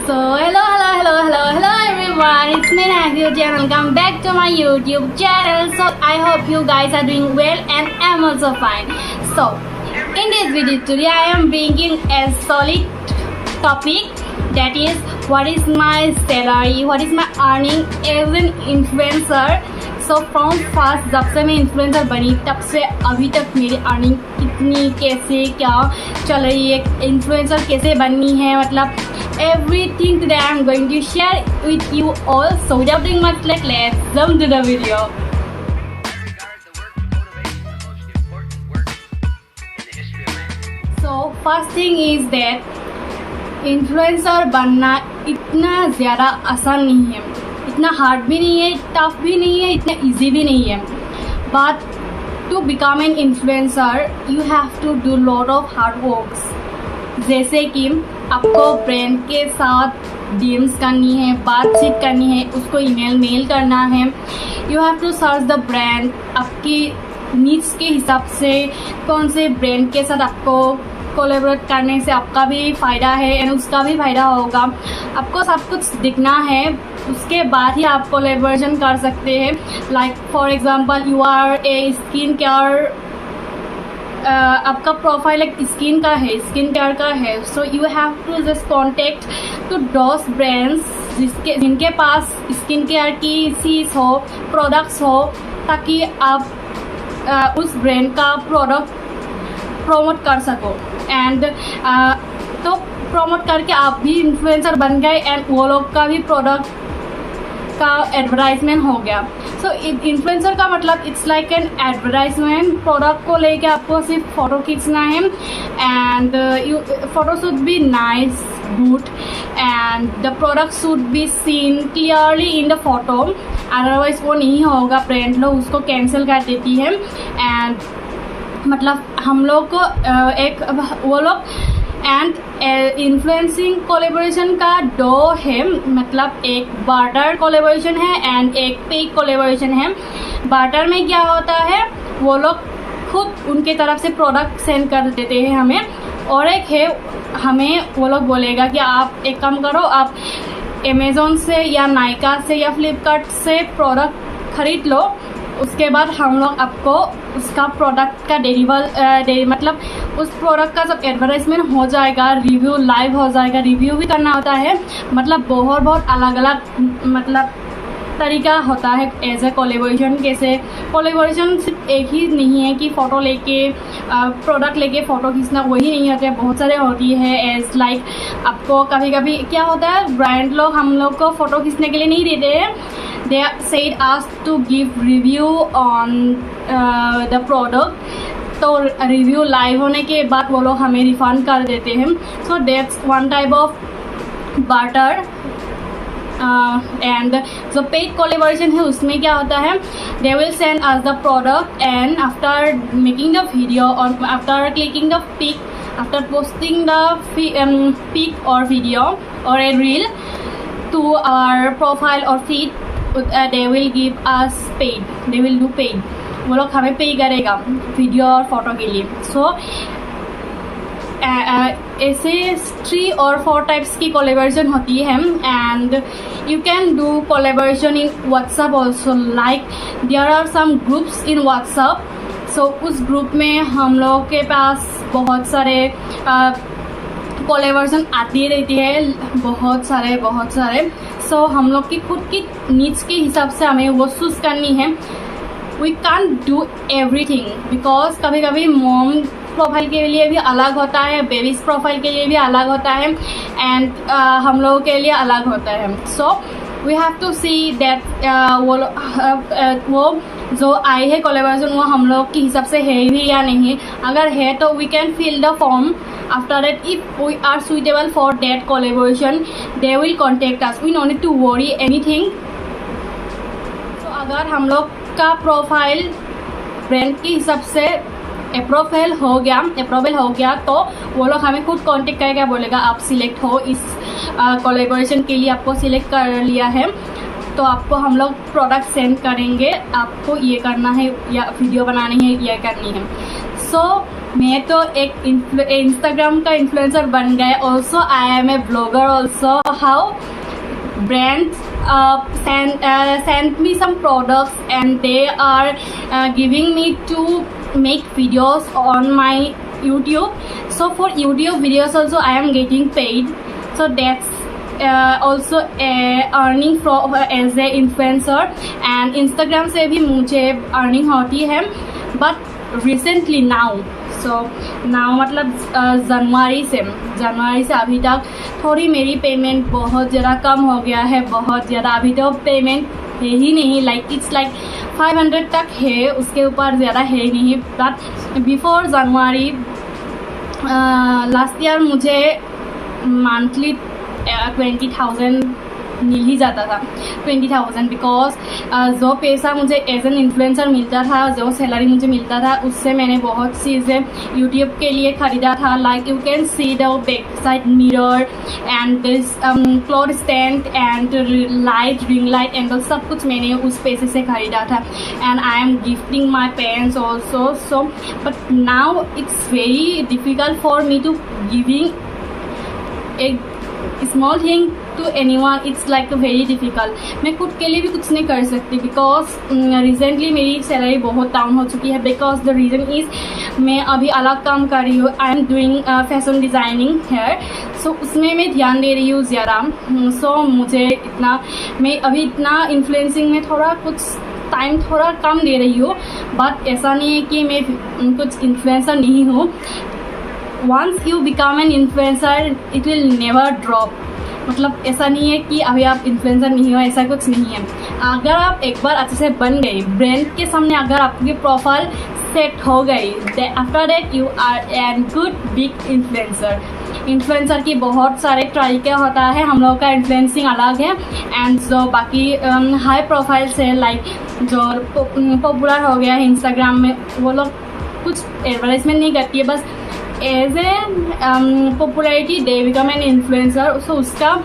So hello everyone, it's me Nagil and welcome back to my YouTube channel. So I hope you guys are doing well and I'm also fine. So in this video today I am bringing a solid topic, that is what is my salary, what is my earning as an influencer. So from first जब से मैं influencer बनी तब से अभी तक मेरी earning कितनी, कैसे, क्या चल रही है, इन्फ्लुएंसर कैसे बननी है, मतलब everything today I am going to share with you all. So without doing much, let's jump to the video. So first thing is that influencer बनना इतना ज़्यादा आसान नहीं है, इतना हार्ड भी नहीं है, टफ भी नहीं है, इतना इजी भी नहीं है. But to become an influencer you have to do lot of hard works. जैसे कि आपको ब्रांड के साथ डीएम्स करनी है, बातचीत करनी है, उसको ईमेल मेल करना है. You have to search the brand, आपकी नीड्स के हिसाब से कौन से ब्रांड के साथ आपको कोलैबोरेट करने से आपका भी फ़ायदा है एंड उसका भी फ़ायदा होगा. आपको सब कुछ दिखना है, उसके बाद ही आप कोलैबोरेशन कर सकते हैं. Like for example you are a skin care, आपका प्रोफाइल एक स्किन का है, स्किन केयर का है. So you have to just contact to those brands जिनके पास स्किन केयर की चीज़ हो, प्रोडक्ट्स हो, ताकि आप उस ब्रांड का प्रोडक्ट प्रमोट कर सको. एंड तो प्रमोट करके आप भी इन्फ्लुएंसर बन गए एंड वो लोग का भी प्रोडक्ट का एडवर्टाइजमेंट हो गया. सो इन्फ्लुएंसर का मतलब it's like an advertisement. Product को लेके आपको सिर्फ फ़ोटो खींचना है and you photo should be nice, good and the product should be seen clearly in the photo. Otherwise वो नहीं होगा, ब्रांड लोग उसको कैंसिल कर देती है. एंड मतलब हम लोग को एक वो लोग एंड इन्फ्लुएंसिंग कोलैबोरेशन का दो है, मतलब एक बार्टर कोलैबोरेशन है एंड एक पेड कोलैबोरेशन है. बार्टर में क्या होता है, वो लोग खुद उनके तरफ से प्रोडक्ट सेंड कर देते हैं हमें, और एक है हमें वो लोग बोलेगा कि आप एक काम करो, आप अमेज़ॉन से या नायका से या फ्लिपकार्ट से प्रोडक्ट खरीद लो, उसके बाद हम लोग आपको उसका प्रोडक्ट का मतलब उस प्रोडक्ट का सब एडवर्टाइजमेंट हो जाएगा, रिव्यू लाइव हो जाएगा, रिव्यू भी करना होता है. मतलब बहुत अलग अलग मतलब तरीका होता है एज ए कोलैबोरेशन. कैसे कोलैबोरेशन सिर्फ एक ही नहीं है कि फ़ोटो लेके प्रोडक्ट लेके फ़ोटो खींचना, वही नहीं होता है, बहुत सारे होती है. एज लाइक आपको कभी कभी क्या होता है, ब्रांड लोग हम लोग को फ़ोटो खींचने के लिए नहीं देते हैं. They said us to give review on the product. तो रिव्यू लाइव होने के बाद वो लोग हमें रिफंड कर देते हैं. So that's one type of barter. And जो पेड कोलैबोरेशन है उसमें क्या होता है, they will send us the product and after making the video और after clicking the pic, after posting the pic और वीडियो और a reel to our profile or feed, they will give us paid, they will do paid. वो लोग हमें पे करेगा video और photo के लिए. सो ऐसे 3 और 4 टाइप्स की कोलैबोरेशन होती है. And you can do collaboration in WhatsApp also. Like there are some groups in WhatsApp. So उस ग्रुप में हम लोग के पास बहुत सारे कोलैबोरेशन आती रहती है, बहुत सारे. सो हम लोग की खुद की नीड्स के हिसाब से हमें वो चूज़ करनी है. We can't do everything because कभी कभी मॉम प्रोफाइल के लिए भी अलग होता है, बेबीज प्रोफाइल के लिए भी अलग होता है एंड हम लोगों के लिए अलग होता है. So we have to see that वो जो आई है कोलैबोरेशन वो हम लोग के हिसाब से है भी या नहीं. अगर है तो we can fill the form. After that if we are suitable for that collaboration they will contact us. We no need to worry anything. तो अगर हम लोग का प्रोफाइल ब्रांड के हिसाब से अप्रूवल हो गया तो वो लोग हमें खुद कांटेक्ट करके बोलेगा आप सिलेक्ट हो, इस कोलैबोरेशन के लिए आपको सिलेक्ट कर लिया है, तो आपको हम लोग प्रोडक्ट सेंड करेंगे, आपको ये करना है या वीडियो बनानी है, ये करनी है. सो मैं तो एक इंस्टाग्राम का इन्फ्लुएंसर बन गए. Also I am a blogger also. How brands send me some products and they are giving me to make videos on my YouTube. So for YouTube videos also I am getting paid. So that's also earning from as a influencer. And Instagram से भी मुझे earning होती है. But recently now, so now मतलब जनवरी से अभी तक थोड़ी मेरी पेमेंट बहुत ज़्यादा कम हो गया है. बहुत ज़्यादा अभी तो पेमेंट है ही नहीं. लाइक इट्स लाइक 500 तक है, उसके ऊपर ज़्यादा है नहीं. But before January last year मुझे मंथली 20,000 मिल ही जाता था. 20,000 बिकॉज जो पैसा मुझे एज एन इन्फ्लुएंसर मिलता था, जो सैलरी मुझे मिलता था, उससे मैंने बहुत चीज़ें यूट्यूब के लिए ख़रीदा था. Like you can see the back side mirror and this cloth stand and light, ring light and सब कुछ मैंने उस पैसे से ख़रीदा था. And I am gifting my parents also. So but now it's very difficult for me to giving a small thing to anyone. It's like very difficult. मैं खुद के लिए भी कुछ नहीं कर सकती बिकॉज रिसेंटली मेरी सैलरी बहुत डाउन हो चुकी है. बिकॉज द रीज़न इज़ मैं अभी अलग काम कर रही हूँ. I am doing fashion designing है. सो उसमें मैं ध्यान दे रही हूँ ज़्यादा. सो मुझे मैं अभी इतना इन्फ्लुएंसिंग में थोड़ा कुछ टाइम थोड़ा कम दे रही हूँ. बट ऐसा नहीं है कि मैं कुछ इन्फ्लुएंसर नहीं हूँ. Once you become an influencer, it will never drop. मतलब ऐसा नहीं है कि अभी आप इन्फ्लुएंसर नहीं हो, ऐसा कुछ नहीं है. अगर आप एक बार अच्छे से बन गए, ब्रांड के सामने अगर आपकी प्रोफाइल सेट हो गई, after that you are an good big influencer. Influencer की बहुत सारे तरीके होता है. हम लोग का इन्फ्लुएंसिंग अलग है. एंड जो बाकी हाई प्रोफाइल्स है, लाइक जो पॉपुलर हो गया है इंस्टाग्राम में, वो लोग कुछ एडवर्टाइजमेंट नहीं करती है, बस as a popularity they become an influencer. So उसका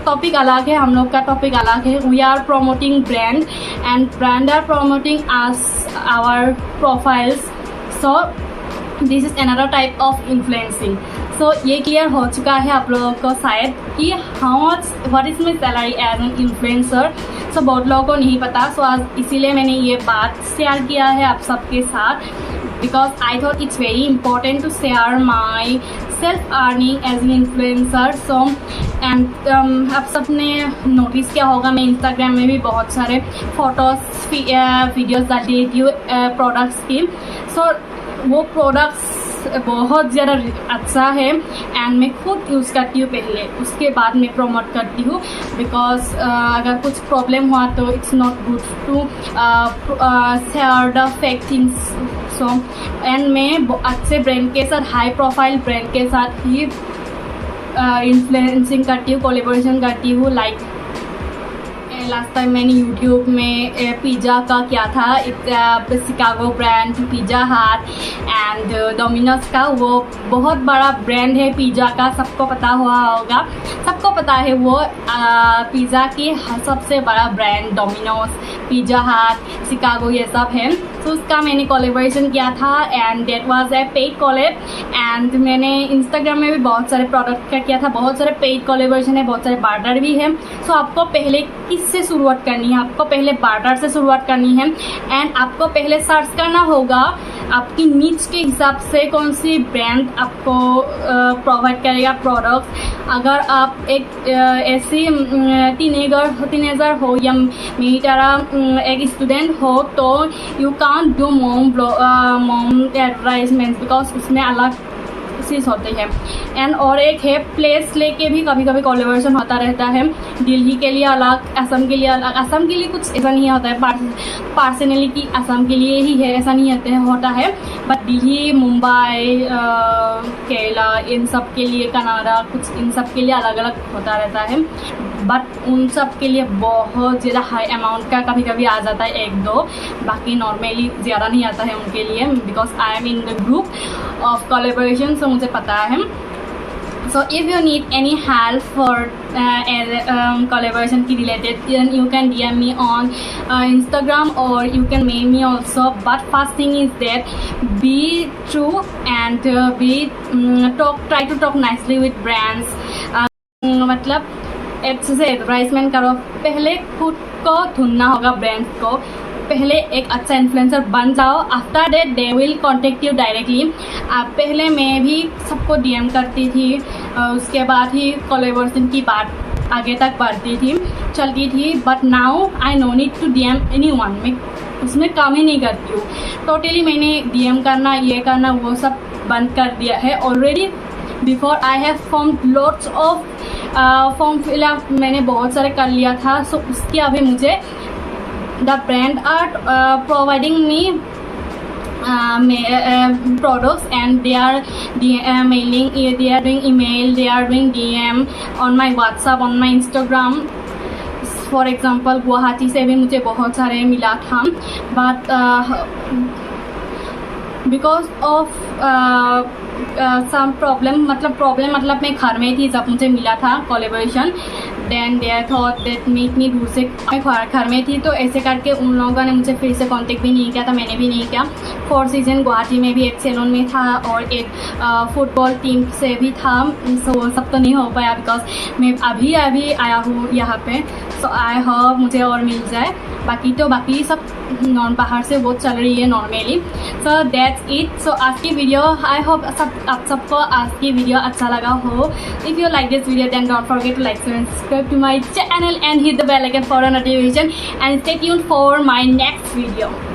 टॉपिक अलग है, हम लोग का टॉपिक अलग है. We are promoting brand and brand are promoting us our profiles. So this is another type of influencing. So ये क्लियर हो चुका है आप लोगों को शायद कि what is my salary as an influencer. So बहुत लोगों को नहीं पता. सो आज इसीलिए मैंने ये बात शेयर किया है आप सबके साथ. Because I thought it's very important to share my self earning as an influencer. So and आप सबने नोटिस किया होगा मैं इंस्टाग्राम में भी बहुत सारे फोटोज़ वीडियोज़ डालती रहती हूँ प्रोडक्ट्स की. सो वो प्रोडक्ट्स बहुत ज़्यादा अच्छा है एंड मैं खुद यूज़ करती हूँ पहले, उसके बाद मैं प्रमोट करती हूँ. बिकॉज अगर कुछ प्रॉब्लम हुआ तो it's not good to share the fake things. So and मैं अच्छे ब्रांड के साथ, हाई प्रोफाइल ब्रांड के साथ ही इन्फ्लुएंसिंग करती हूँ, कोलेबोरेशन करती हूँ. लाइक लास्ट टाइम मैंने यूट्यूब में पिज़्ज़ा का किया था. शिकागो ब्रांड पिज़्ज़ा हट एंड डोमिनोज का, वो बहुत बड़ा ब्रांड है पिज़्ज़ा का, सबको पता हुआ होगा, सबको पता है. वो पिज़्ज़ा की सबसे बड़ा brand Domino's, pizza Hut, Chicago ये सब है. तो उसका मैंने कोलेबोरेशन किया था and that was a paid collab. And मैंने इंस्टाग्राम में भी बहुत सारे प्रोडक्ट का किया था. बहुत सारे पेड कोलेबोरेशन है, बहुत सारे बार्टर भी है. सो आपको पहले किससे शुरुआत करनी है? आपको पहले बार्टर से शुरुआत करनी है. एंड आपको पहले सर्च करना होगा आपकी नीड्स के हिसाब से कौन सी ब्रांड आपको प्रोवाइड करेगा प्रोडक्ट. अगर आप एक ऐसी टीनेजर हो या मेरी तरह एक स्टूडेंट हो तो you can't do mom advertisements because उसमें अलग चीज़ होती है. एंड और एक है प्लेस लेके भी कभी कभी कोलेबोरेशन होता रहता है. दिल्ली के लिए अलग, असम के लिए अलग. असम के लिए कुछ ऐसा नहीं होता है, पर्सनली कि असम के लिए ही है ऐसा नहीं होता है. बट दिल्ली, मुंबई, केरला, इन सब के लिए, कनाडा, कुछ इन सब के लिए अलग अलग होता रहता है. बट उन सब के लिए बहुत ज़्यादा हाई अमाउंट का कभी कभी आ जाता है, 1-2. बाकी नॉर्मली ज़्यादा नहीं आता है उनके लिए because I am in the group of collaboration. So मुझे पता है. So if you need any help for collaboration ki related, then you can DM me on Instagram, or you can mail me also. But first thing is that be true and try to talk nicely with brands. मतलब अच्छे से advertisement करो, पहले खुद को ढूंढना होगा brands को, पहले एक अच्छा इन्फ्लुएंसर बन जाओ, after that they will contact you directly. पहले मैं भी सबको डीएम करती थी, उसके बाद ही कोलैबोरेशन की बात आगे तक बढ़ती थी, चलती थी। But now I no need to DM anyone, मैं उसमें काम ही नहीं करती हूँ टोटली। मैंने डीएम करना, ये करना, वो सब बंद कर दिया है already. Before I have form lots of form fill up, मैंने बहुत सारे कर लिया था। सो उसके अभी मुझे the brand are providing me products, and they are mailing, they are doing email, they are doing DM on my WhatsApp, on my Instagram. For example Guwahati से भी मुझे बहुत सारे मिला था, but because of some problem, मतलब मैं घर में थी जब मुझे मिला था collaboration, then they thought that मैं इतनी दूर से, मैं घर में थी, तो ऐसे करके उन लोगों ने मुझे फिर से कांटेक्ट भी नहीं किया था, मैंने भी नहीं किया। 4 सीज़न गुवाहाटी में भी एक सैलून में था और एक फुटबॉल टीम से भी था। सो सब तो नहीं हो पाया बिकॉज मैं अभी आया हूँ यहाँ पे। सो आई होप मुझे और मिल जाए। बाकी सब बाहर से बहुत चल रही है normally. So that's it. So आज की वीडियो, आई होप आप सबको आज की वीडियो अच्छा लगा हो। If you like this video then don't forget to like and subscribe to my channel and hit the bell icon for a notification, and stay tuned for my next video.